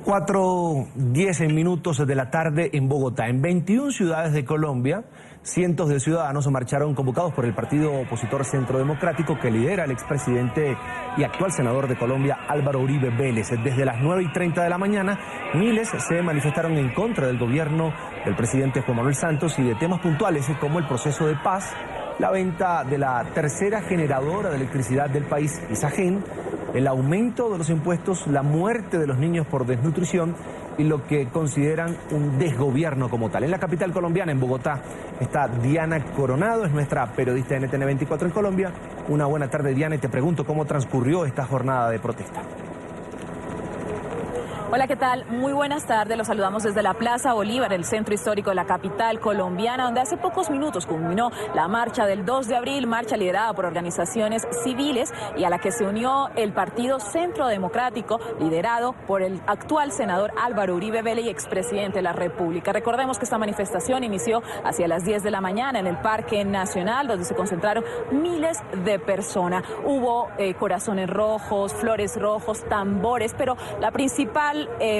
4:10 minutos de la tarde en Bogotá. En 21 ciudades de Colombia, cientos de ciudadanos marcharon convocados por el partido opositor Centro Democrático que lidera el expresidente y actual senador de Colombia, Álvaro Uribe Vélez. Desde las 9:30 de la mañana, miles se manifestaron en contra del gobierno del presidente Juan Manuel Santos y de temas puntuales como el proceso de paz, la venta de la tercera generadora de electricidad del país, Isagen, el aumento de los impuestos, la muerte de los niños por desnutrición y lo que consideran un desgobierno como tal. En la capital colombiana, en Bogotá, está Diana Coronado, es nuestra periodista de NTN 24 en Colombia. Una buena tarde, Diana, y te pregunto cómo transcurrió esta jornada de protesta. Hola, ¿qué tal? Muy buenas tardes. Los saludamos desde la Plaza Bolívar, el centro histórico de la capital colombiana, donde hace pocos minutos culminó la marcha del 2 de abril, marcha liderada por organizaciones civiles y a la que se unió el partido Centro Democrático, liderado por el actual senador Álvaro Uribe Vélez y expresidente de la República. Recordemos que esta manifestación inició hacia las 10 de la mañana en el Parque Nacional, donde se concentraron miles de personas. Hubo corazones rojos, flores rojos, tambores, pero la principal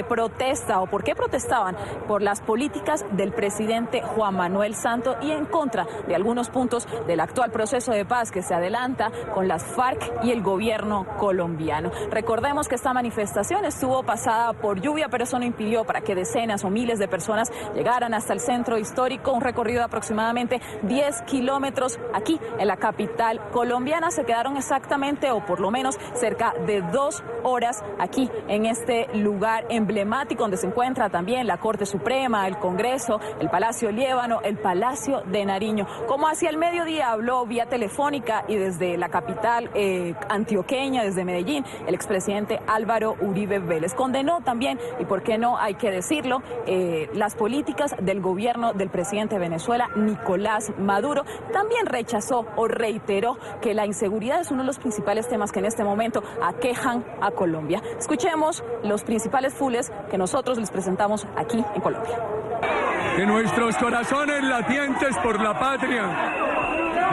protesta, o por qué protestaban, por las políticas del presidente Juan Manuel Santos y en contra de algunos puntos del actual proceso de paz que se adelanta con las FARC y el gobierno colombiano. Recordemos que esta manifestación estuvo pasada por lluvia, pero eso no impidió para que decenas o miles de personas llegaran hasta el centro histórico, un recorrido de aproximadamente 10 kilómetros aquí en la capital colombiana. Se quedaron exactamente, o por lo menos cerca de 2 horas aquí en este lugar emblemático donde se encuentra también la Corte Suprema, el Congreso, el Palacio Liébano, el Palacio de Nariño. Como hacia el mediodía habló vía telefónica y desde la capital antioqueña, desde Medellín, el expresidente Álvaro Uribe Vélez. Condenó también, y por qué no hay que decirlo, las políticas del gobierno del presidente de Venezuela, Nicolás Maduro. También rechazó o reiteró que la inseguridad es uno de los principales temas que en este momento aquejan a Colombia. Escuchemos los principales fules que nosotros les presentamos aquí en Colombia. Que nuestros corazones latientes por la patria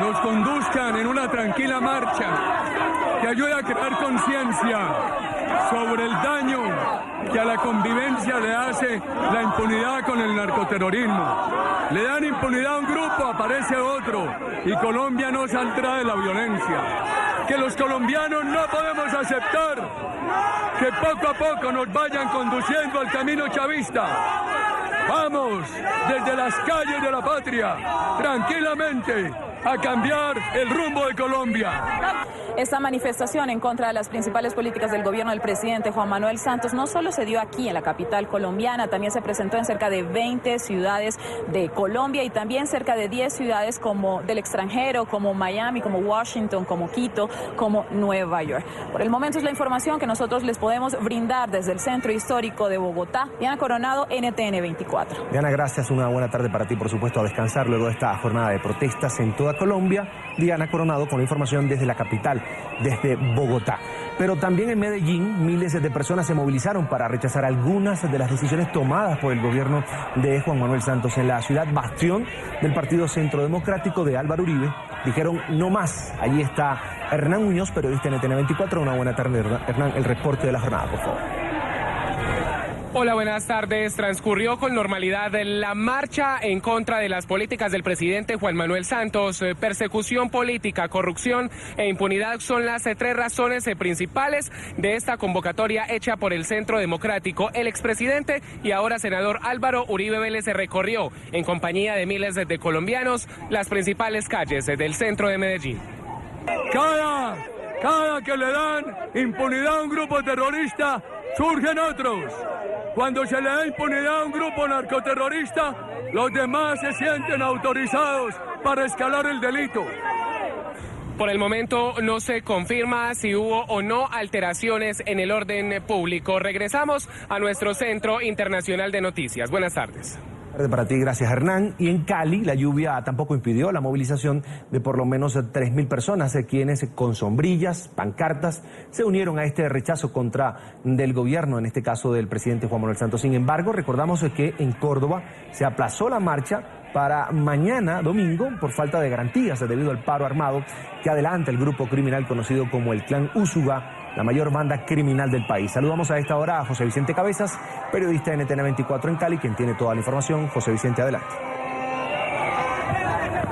nos conduzcan en una tranquila marcha que ayude a crear conciencia sobre el daño que a la convivencia le hace la impunidad con el narcoterrorismo. Le dan impunidad a un grupo, aparece otro, y Colombia no saldrá de la violencia. Que los colombianos no podemos aceptar que poco a poco nos vayan conduciendo al camino chavista. Vamos desde las calles de la patria, tranquilamente, a cambiar el rumbo de Colombia. Esta manifestación en contra de las principales políticas del gobierno del presidente Juan Manuel Santos no solo se dio aquí en la capital colombiana, también se presentó en cerca de 20 ciudades de Colombia y también cerca de 10 ciudades como del extranjero, como Miami, como Washington, como Quito, como Nueva York. Por el momento es la información que nosotros les podemos brindar desde el centro histórico de Bogotá. Diana Coronado, NTN 24. Diana, gracias. Una buena tarde para ti, por supuesto, a descansar luego de esta jornada de protestas en toda Colombia. Diana Coronado con la información desde la capital, desde Bogotá. Pero también en Medellín, miles de personas se movilizaron para rechazar algunas de las decisiones tomadas por el gobierno de Juan Manuel Santos. En la ciudad bastión del partido Centro Democrático de Álvaro Uribe, dijeron no más. Allí está Hernán Muñoz, periodista en NTN 24. Una buena tarde, Hernán, el reporte de la jornada, por favor. Hola, buenas tardes. Transcurrió con normalidad la marcha en contra de las políticas del presidente Juan Manuel Santos. Persecución política, corrupción e impunidad son las 3 razones principales de esta convocatoria hecha por el Centro Democrático. El expresidente y ahora senador Álvaro Uribe Vélez se recorrió en compañía de miles de colombianos las principales calles del centro de Medellín. Cada que le dan impunidad a un grupo terrorista, surgen otros. Cuando se le da impunidad a un grupo narcoterrorista, los demás se sienten autorizados para escalar el delito. Por el momento no se confirma si hubo o no alteraciones en el orden público. Regresamos a nuestro Centro Internacional de Noticias. Buenas tardes. Para ti, gracias, Hernán. Y en Cali, la lluvia tampoco impidió la movilización de por lo menos 3.000 personas, quienes con sombrillas, pancartas, se unieron a este rechazo del gobierno, en este caso del presidente Juan Manuel Santos. Sin embargo, recordamos que en Córdoba se aplazó la marcha para mañana, domingo, por falta de garantías debido al paro armado que adelanta el grupo criminal conocido como el Clan Úsuga, la mayor banda criminal del país. Saludamos a esta hora a José Vicente Cabezas, periodista de NTN 24 en Cali, quien tiene toda la información. José Vicente, adelante.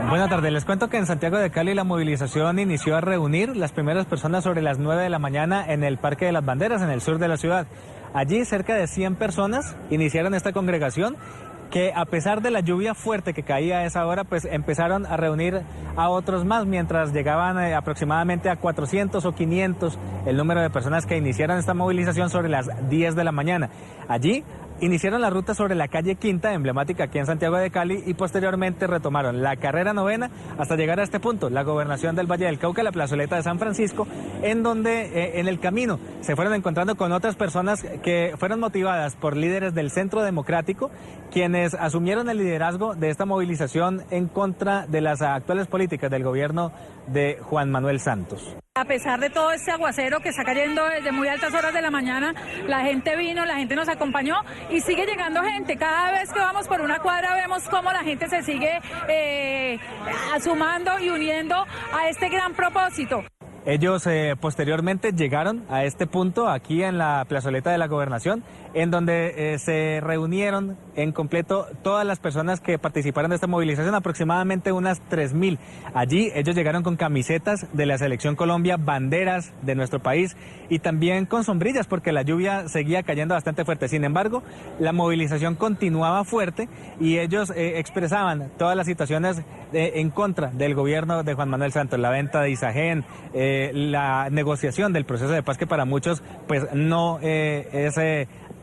Buenas tardes, les cuento que en Santiago de Cali la movilización inició a reunir las primeras personas sobre las 9 de la mañana en el Parque de las Banderas, en el sur de la ciudad. Allí cerca de 100 personas iniciaron esta congregación que, a pesar de la lluvia fuerte que caía a esa hora, pues empezaron a reunir a otros más, mientras llegaban aproximadamente a 400 o 500 el número de personas que iniciaron esta movilización sobre las 10 de la mañana. Allí iniciaron la ruta sobre la calle Quinta, emblemática aquí en Santiago de Cali, y posteriormente retomaron la carrera 9ª hasta llegar a este punto, la gobernación del Valle del Cauca, la plazoleta de San Francisco, en donde en el camino se fueron encontrando con otras personas que fueron motivadas por líderes del Centro Democrático, quienes asumieron el liderazgo de esta movilización en contra de las actuales políticas del gobierno de Juan Manuel Santos. A pesar de todo este aguacero que está cayendo desde muy altas horas de la mañana, la gente vino, la gente nos acompañó y sigue llegando gente. Cada vez que vamos por una cuadra vemos cómo la gente se sigue sumando y uniendo a este gran propósito. Ellos posteriormente llegaron a este punto, aquí en la plazoleta de la Gobernación, en donde se reunieron en completo todas las personas que participaron de esta movilización, aproximadamente unas 3.000. Allí ellos llegaron con camisetas de la Selección Colombia, banderas de nuestro país y también con sombrillas, porque la lluvia seguía cayendo bastante fuerte. Sin embargo, la movilización continuaba fuerte y ellos expresaban todas las situaciones en contra del gobierno de Juan Manuel Santos, la venta de Isagen, la negociación del proceso de paz, que para muchos pues no es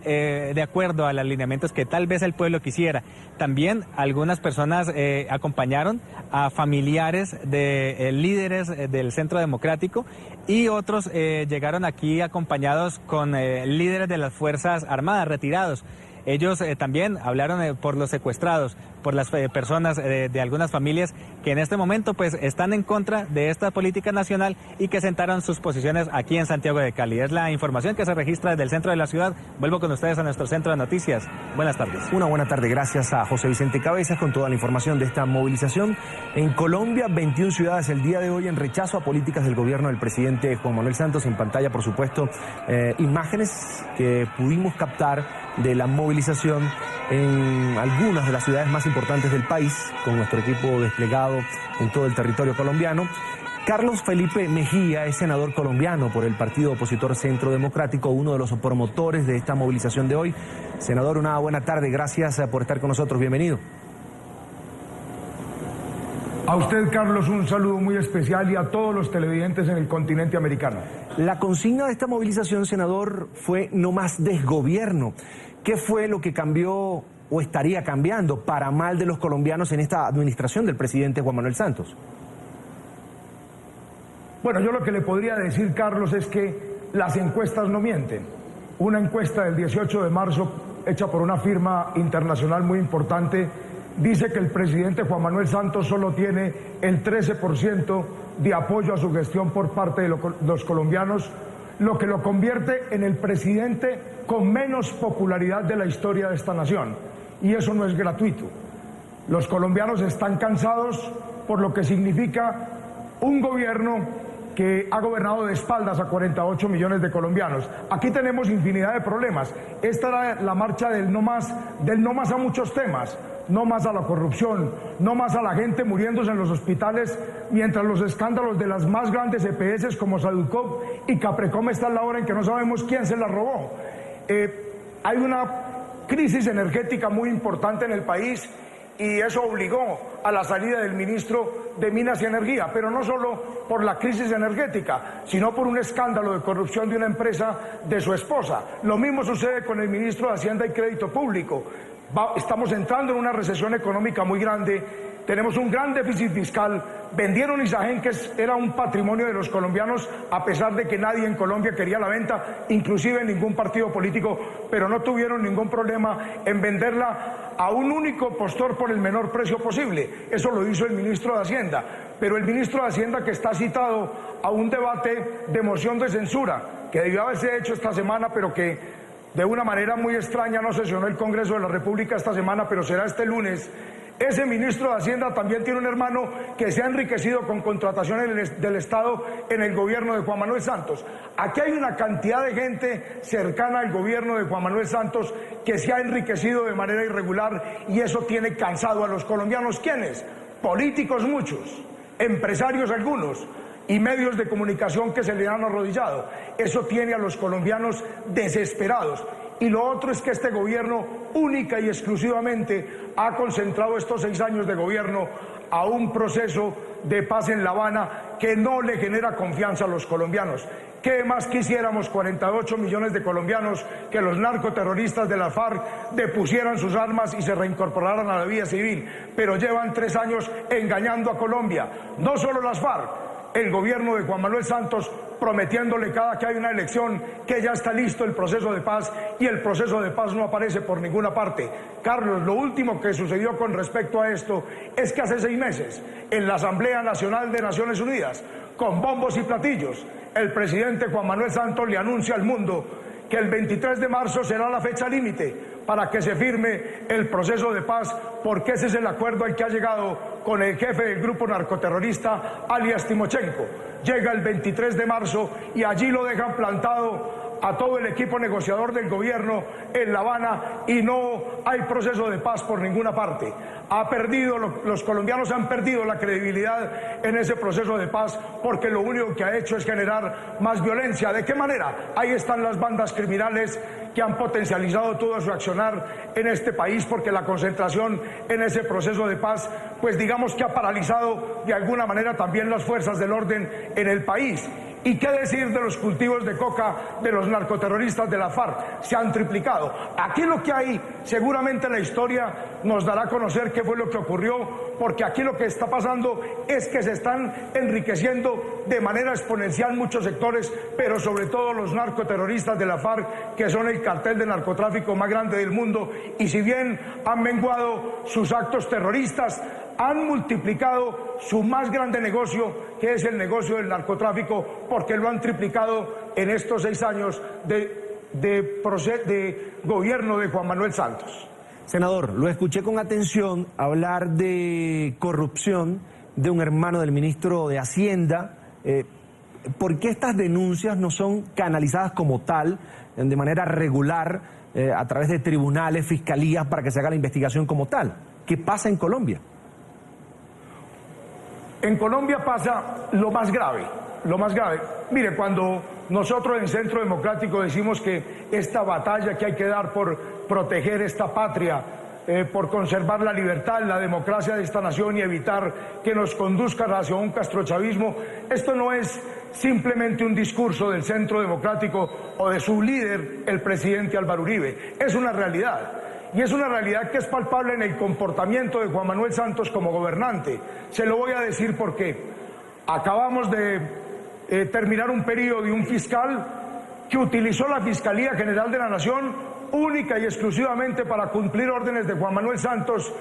de acuerdo a los lineamientos que tal vez el pueblo quisiera. También algunas personas acompañaron a familiares de líderes del Centro Democrático y otros llegaron aquí acompañados con líderes de las Fuerzas Armadas retirados. Ellos también hablaron por los secuestrados, por las personas de algunas familias que en este momento pues están en contra de esta política nacional y que sentaron sus posiciones aquí en Santiago de Cali. Es la información que se registra desde el centro de la ciudad. Vuelvo con ustedes a nuestro centro de noticias. Buenas tardes. Una buena tarde, gracias a José Vicente Cabezas con toda la información de esta movilización. En Colombia, 21 ciudades el día de hoy en rechazo a políticas del gobierno del presidente Juan Manuel Santos. En pantalla, por supuesto, imágenes que pudimos captar de la movilización en algunas de las ciudades más importantes del país, con nuestro equipo desplegado en todo el territorio colombiano. Carlos Felipe Mejía es senador colombiano por el partido opositor Centro Democrático, uno de los promotores de esta movilización de hoy. Senador, una buena tarde, gracias por estar con nosotros, bienvenido. A usted, Carlos, un saludo muy especial y a todos los televidentes en el continente americano. La consigna de esta movilización, senador, fue no más desgobierno. ¿Qué fue lo que cambió o estaría cambiando para mal de los colombianos en esta administración del presidente Juan Manuel Santos? Bueno, yo lo que le podría decir, Carlos, es que las encuestas no mienten. Una encuesta del 18 de marzo, hecha por una firma internacional muy importante, dice que el presidente Juan Manuel Santos solo tiene el 13% de apoyo a su gestión por parte de los colombianos, lo que lo convierte en el presidente con menos popularidad de la historia de esta nación. Y eso no es gratuito. Los colombianos están cansados por lo que significa un gobierno que ha gobernado de espaldas a 48 millones de colombianos. Aquí tenemos infinidad de problemas. Esta era la marcha del no más a muchos temas. No más a la corrupción, no más a la gente muriéndose en los hospitales, mientras los escándalos de las más grandes EPS como Saducop y Caprecom están a la hora en que no sabemos quién se la robó. Hay una crisis energética muy importante en el país y eso obligó a la salida del ministro de Minas y Energía, pero no solo por la crisis energética, sino por un escándalo de corrupción de una empresa de su esposa. Lo mismo sucede con el ministro de Hacienda y Crédito Público. Estamos entrando en una recesión económica muy grande, tenemos un gran déficit fiscal, vendieron Isagen, que era un patrimonio de los colombianos, a pesar de que nadie en Colombia quería la venta, inclusive ningún partido político, pero no tuvieron ningún problema en venderla a un único postor por el menor precio posible. Eso lo hizo el ministro de Hacienda, pero el ministro de Hacienda, que está citado a un debate de moción de censura, que debió haberse hecho esta semana, pero que de una manera muy extraña no sesionó el Congreso de la República esta semana, pero será este lunes. Ese ministro de Hacienda también tiene un hermano que se ha enriquecido con contrataciones del Estado en el gobierno de Juan Manuel Santos. Aquí hay una cantidad de gente cercana al gobierno de Juan Manuel Santos que se ha enriquecido de manera irregular y eso tiene cansado a los colombianos. ¿Quiénes? Políticos muchos, empresarios algunos y medios de comunicación que se le han arrodillado. Eso tiene a los colombianos desesperados. Y lo otro es que este gobierno única y exclusivamente ha concentrado estos 6 años de gobierno a un proceso de paz en La Habana que no le genera confianza a los colombianos. ¿Qué más quisiéramos 48 millones de colombianos que los narcoterroristas de la FARC depusieran sus armas y se reincorporaran a la vida civil? Pero llevan 3 años engañando a Colombia. No solo las FARC, el gobierno de Juan Manuel Santos prometiéndole cada que hay una elección que ya está listo el proceso de paz y el proceso de paz no aparece por ninguna parte. Carlos, lo último que sucedió con respecto a esto es que hace 6 meses en la Asamblea Nacional de Naciones Unidas, con bombos y platillos, el presidente Juan Manuel Santos le anuncia al mundo que el 23 de marzo será la fecha límite para que se firme el proceso de paz, porque ese es el acuerdo al que ha llegado con el jefe del grupo narcoterrorista, alias Timochenko. Llega el 23 de marzo y allí lo dejan plantado a todo el equipo negociador del gobierno en La Habana y no hay proceso de paz por ninguna parte. Los colombianos han perdido la credibilidad en ese proceso de paz porque lo único que ha hecho es generar más violencia. ¿De qué manera? Ahí están las bandas criminales que han potencializado todo su accionar en este país porque la concentración en ese proceso de paz, pues digamos que ha paralizado de alguna manera también las fuerzas del orden en el país. ¿Y qué decir de los cultivos de coca de los narcoterroristas de la FARC? Se han triplicado. Aquí lo que hay, seguramente la historia nos dará a conocer qué fue lo que ocurrió, porque aquí lo que está pasando es que se están enriqueciendo de manera exponencial muchos sectores, pero sobre todo los narcoterroristas de la FARC, que son el cartel de narcotráfico más grande del mundo, y si bien han menguado sus actos terroristas, han multiplicado su más grande negocio, que es el negocio del narcotráfico, porque lo han triplicado en estos 6 años de gobierno de Juan Manuel Santos. Senador, lo escuché con atención hablar de corrupción de un hermano del ministro de Hacienda. ¿Por qué estas denuncias no son canalizadas como tal, de manera regular, a través de tribunales, fiscalías, para que se haga la investigación como tal? ¿Qué pasa en Colombia? En Colombia pasa lo más grave, lo más grave. Mire, cuando nosotros en Centro Democrático decimos que esta batalla que hay que dar por proteger esta patria, por conservar la libertad, la democracia de esta nación y evitar que nos conduzca hacia un castrochavismo, esto no es simplemente un discurso del Centro Democrático o de su líder, el presidente Álvaro Uribe, es una realidad. Y es una realidad que es palpable en el comportamiento de Juan Manuel Santos como gobernante. Se lo voy a decir porque acabamos de terminar un periodo de un fiscal que utilizó la Fiscalía General de la Nación única y exclusivamente para cumplir órdenes de Juan Manuel Santos,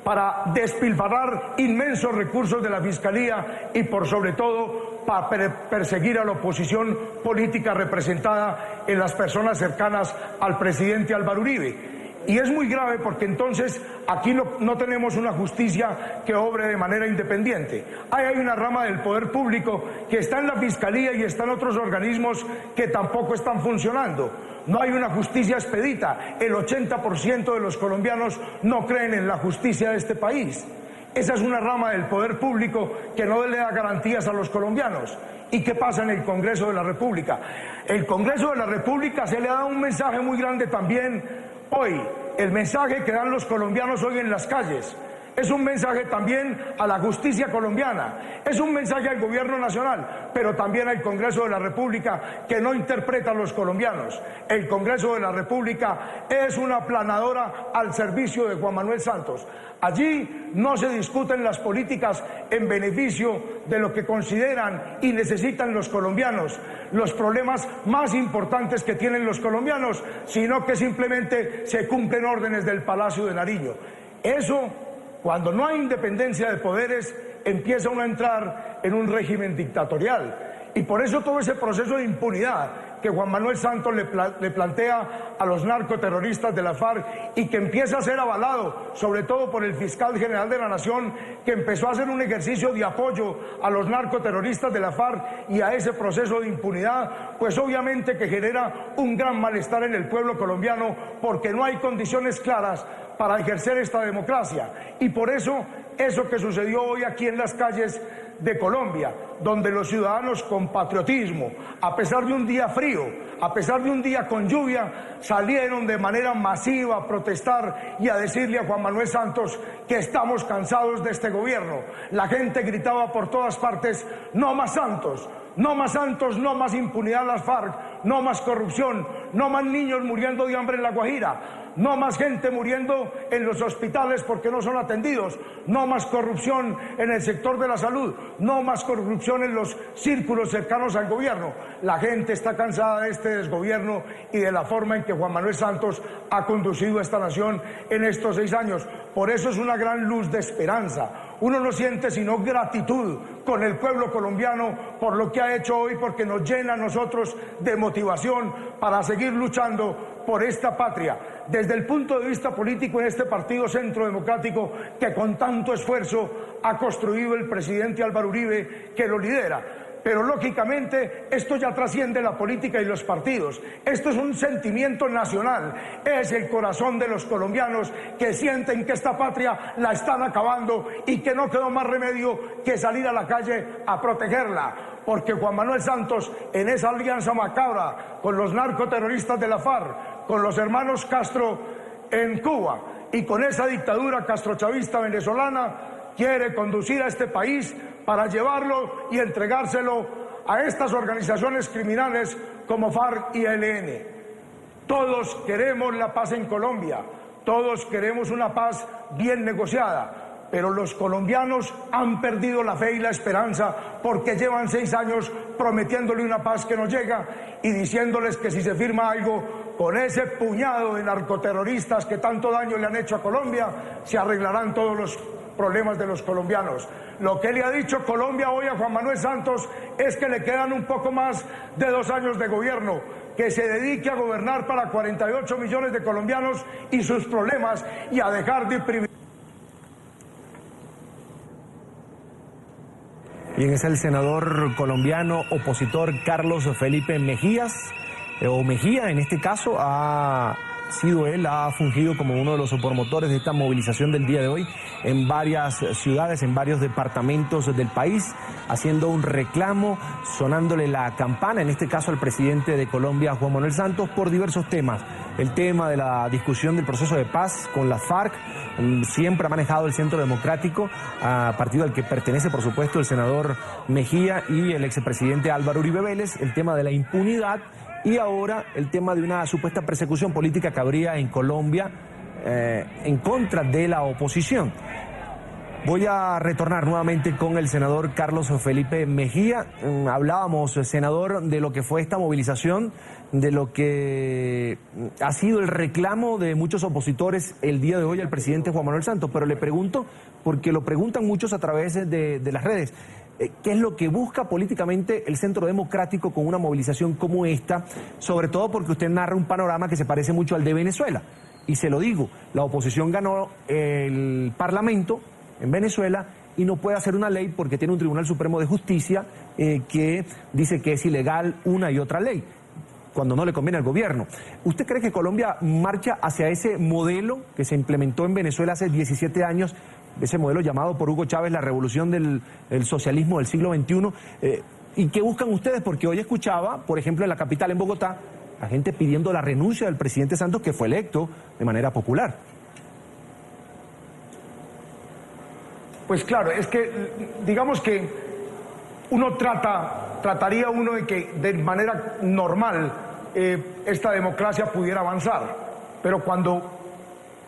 para despilfarrar inmensos recursos de la Fiscalía y por sobre todo para perseguir a la oposición política representada en las personas cercanas al presidente Álvaro Uribe. Y es muy grave porque entonces aquí no tenemos una justicia que obre de manera independiente. Hay una rama del poder público que está en la Fiscalía y está en otros organismos que tampoco están funcionando. No hay una justicia expedita. El 80% de los colombianos no creen en la justicia de este país. Esa es una rama del poder público que no le da garantías a los colombianos. ¿Y qué pasa en el Congreso de la República? El Congreso de la República se le ha dado un mensaje muy grande también hoy. El mensaje que dan los colombianos hoy en las calles es un mensaje también a la justicia colombiana, es un mensaje al gobierno nacional, pero también al Congreso de la República, que no interpreta a los colombianos. El Congreso de la República es una aplanadora al servicio de Juan Manuel Santos. Allí no se discuten las políticas en beneficio de lo que consideran y necesitan los colombianos, los problemas más importantes que tienen los colombianos, sino que simplemente se cumplen órdenes del Palacio de Nariño. Eso, cuando no hay independencia de poderes, empieza uno a entrar en un régimen dictatorial. Y por eso todo ese proceso de impunidad que Juan Manuel Santos le plantea a los narcoterroristas de la FARC y que empieza a ser avalado, sobre todo por el fiscal general de la Nación, que empezó a hacer un ejercicio de apoyo a los narcoterroristas de la FARC y a ese proceso de impunidad, pues obviamente que genera un gran malestar en el pueblo colombiano porque no hay condiciones claras para ejercer esta democracia. Y por eso que sucedió hoy aquí en las calles de Colombia, donde los ciudadanos con patriotismo, a pesar de un día frío, a pesar de un día con lluvia, salieron de manera masiva a protestar y a decirle a Juan Manuel Santos que estamos cansados de este gobierno. La gente gritaba por todas partes: no más Santos, no más Santos, no más impunidad a las FARC, no más corrupción, no más niños muriendo de hambre en La Guajira, no más gente muriendo en los hospitales porque no son atendidos, no más corrupción en el sector de la salud, no más corrupción en los círculos cercanos al gobierno. La gente está cansada de este desgobierno y de la forma en que Juan Manuel Santos ha conducido a esta nación en estos 6 años. Por eso es una gran luz de esperanza. Uno no siente sino gratitud con el pueblo colombiano por lo que ha hecho hoy, porque nos llena a nosotros de motivación para seguir luchando por esta patria. Desde el punto de vista político, en este Partido Centro Democrático que con tanto esfuerzo ha construido el presidente Álvaro Uribe, que lo lidera. Pero lógicamente esto ya trasciende la política y los partidos. Esto es un sentimiento nacional, es el corazón de los colombianos que sienten que esta patria la están acabando y que no quedó más remedio que salir a la calle a protegerla. Porque Juan Manuel Santos, en esa alianza macabra con los narcoterroristas de la FARC, con los hermanos Castro en Cuba y con esa dictadura castrochavista venezolana, quiere conducir a este país para llevarlo y entregárselo a estas organizaciones criminales como FARC y ELN. Todos queremos la paz en Colombia, todos queremos una paz bien negociada, pero los colombianos han perdido la fe y la esperanza porque llevan 6 años prometiéndole una paz que no llega y diciéndoles que si se firma algo con ese puñado de narcoterroristas que tanto daño le han hecho a Colombia, se arreglarán todos los problemas de los colombianos. Lo que le ha dicho Colombia hoy a Juan Manuel Santos es que le quedan un poco más de 2 años de gobierno, que se dedique a gobernar para 48 millones de colombianos y sus problemas y a dejar de privilegiar. Bien, es el senador colombiano opositor Carlos Felipe Mejías, o Mejía en este caso, ha fungido como uno de los promotores de esta movilización del día de hoy en varias ciudades, en varios departamentos del país, haciendo un reclamo, sonándole la campana, en este caso al presidente de Colombia, Juan Manuel Santos, por diversos temas. El tema de la discusión del proceso de paz con la FARC, siempre ha manejado el Centro Democrático, partido al que pertenece, por supuesto, el senador Mejía y el expresidente Álvaro Uribe Vélez, el tema de la impunidad y ahora el tema de una supuesta persecución política que habría en Colombia en contra de la oposición. Voy a retornar nuevamente con el senador Carlos Felipe Mejía. Hablábamos, senador, de lo que fue esta movilización, de lo que ha sido el reclamo de muchos opositores el día de hoy al presidente Juan Manuel Santos, pero le pregunto, porque lo preguntan muchos a través de las redes, ¿qué es lo que busca políticamente el Centro Democrático con una movilización como esta? Sobre todo porque usted narra un panorama que se parece mucho al de Venezuela. Y se lo digo, la oposición ganó el Parlamento en Venezuela y no puede hacer una ley porque tiene un Tribunal Supremo de Justicia que dice que es ilegal una y otra ley, cuando no le conviene al gobierno. ¿Usted cree que Colombia marcha hacia ese modelo que se implementó en Venezuela hace 17 años, ese modelo llamado por Hugo Chávez la revolución del socialismo del siglo XXI? ¿Y qué buscan ustedes? Porque hoy escuchaba, por ejemplo, en la capital, en Bogotá, a gente pidiendo la renuncia del presidente Santos, que fue electo de manera popular. Pues claro, es que digamos que uno trataría uno de que de manera normal esta democracia pudiera avanzar, pero cuando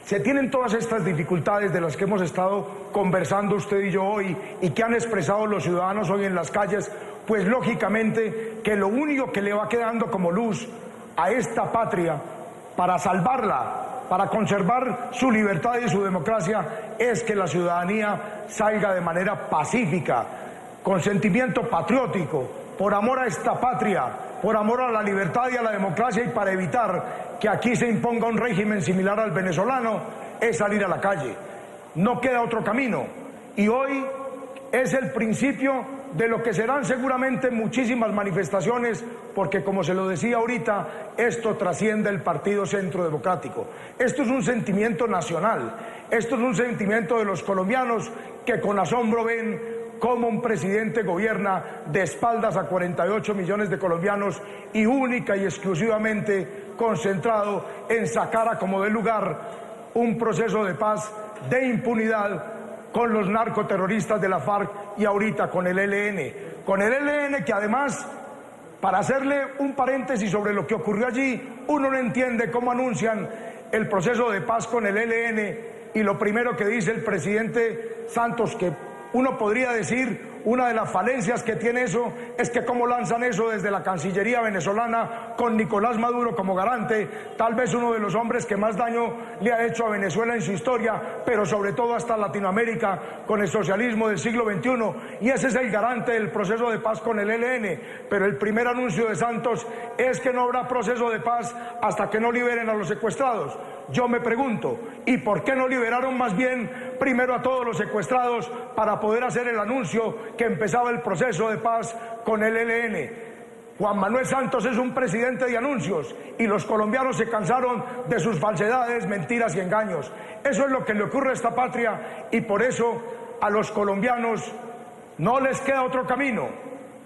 se tienen todas estas dificultades de las que hemos estado conversando usted y yo hoy y que han expresado los ciudadanos hoy en las calles, pues lógicamente que lo único que le va quedando como luz a esta patria para salvarla, para conservar su libertad y su democracia, es que la ciudadanía salga de manera pacífica, con sentimiento patriótico, por amor a esta patria, por amor a la libertad y a la democracia y para evitar que aquí se imponga un régimen similar al venezolano, es salir a la calle. No queda otro camino. Y hoy es el principio de lo que serán seguramente muchísimas manifestaciones, porque como se lo decía ahorita, esto trasciende el Partido Centro Democrático. Esto es un sentimiento nacional, esto es un sentimiento de los colombianos que con asombro ven cómo un presidente gobierna de espaldas a 48 millones de colombianos y única y exclusivamente concentrado en sacar a como dé lugar un proceso de paz, de impunidad, con los narcoterroristas de la FARC y ahorita con el ELN. Con el ELN que además, para hacerle un paréntesis sobre lo que ocurrió allí, uno no entiende cómo anuncian el proceso de paz con el ELN y lo primero que dice el presidente Santos, que uno podría decir una de las falencias que tiene eso, es que cómo lanzan eso desde la Cancillería venezolana con Nicolás Maduro como garante, tal vez uno de los hombres que más daño le ha hecho a Venezuela en su historia, pero sobre todo hasta Latinoamérica con el socialismo del siglo XXI, y ese es el garante del proceso de paz con el ELN. Pero el primer anuncio de Santos es que no habrá proceso de paz hasta que no liberen a los secuestrados. Yo me pregunto, ¿y por qué no liberaron más bien primero a todos los secuestrados para poder hacer el anuncio que empezaba el proceso de paz con el ELN? Juan Manuel Santos es un presidente de anuncios y los colombianos se cansaron de sus falsedades, mentiras y engaños. Eso es lo que le ocurre a esta patria y por eso a los colombianos no les queda otro camino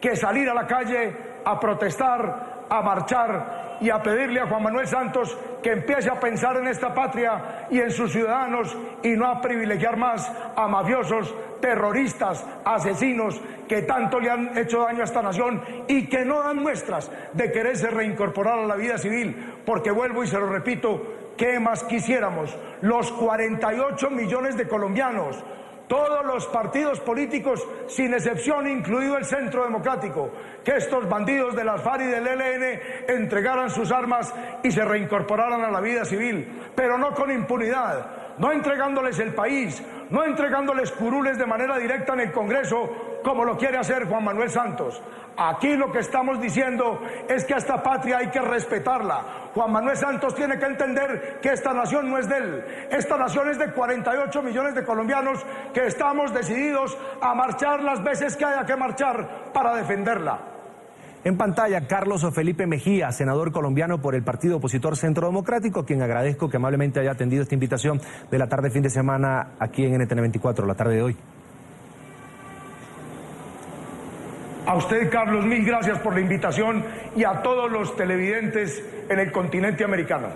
que salir a la calle a protestar, a marchar y a pedirle a Juan Manuel Santos que empiece a pensar en esta patria y en sus ciudadanos y no a privilegiar más a mafiosos, terroristas, asesinos que tanto le han hecho daño a esta nación y que no dan muestras de quererse reincorporar a la vida civil, porque vuelvo y se lo repito, ¿qué más quisiéramos? Los 48 millones de colombianos, todos los partidos políticos, sin excepción, incluido el Centro Democrático, que estos bandidos de las FARC y del ELN entregaran sus armas y se reincorporaran a la vida civil, pero no con impunidad, no entregándoles el país, no entregándoles curules de manera directa en el Congreso, como lo quiere hacer Juan Manuel Santos. Aquí lo que estamos diciendo es que a esta patria hay que respetarla. Juan Manuel Santos tiene que entender que esta nación no es de él. Esta nación es de 48 millones de colombianos que estamos decididos a marchar las veces que haya que marchar para defenderla. En pantalla, Carlos Felipe Mejía, senador colombiano por el partido opositor Centro Democrático, quien agradezco que amablemente haya atendido esta invitación de la tarde fin de semana aquí en NTN 24, la tarde de hoy. A usted, Carlos, mil gracias por la invitación y a todos los televidentes en el continente americano.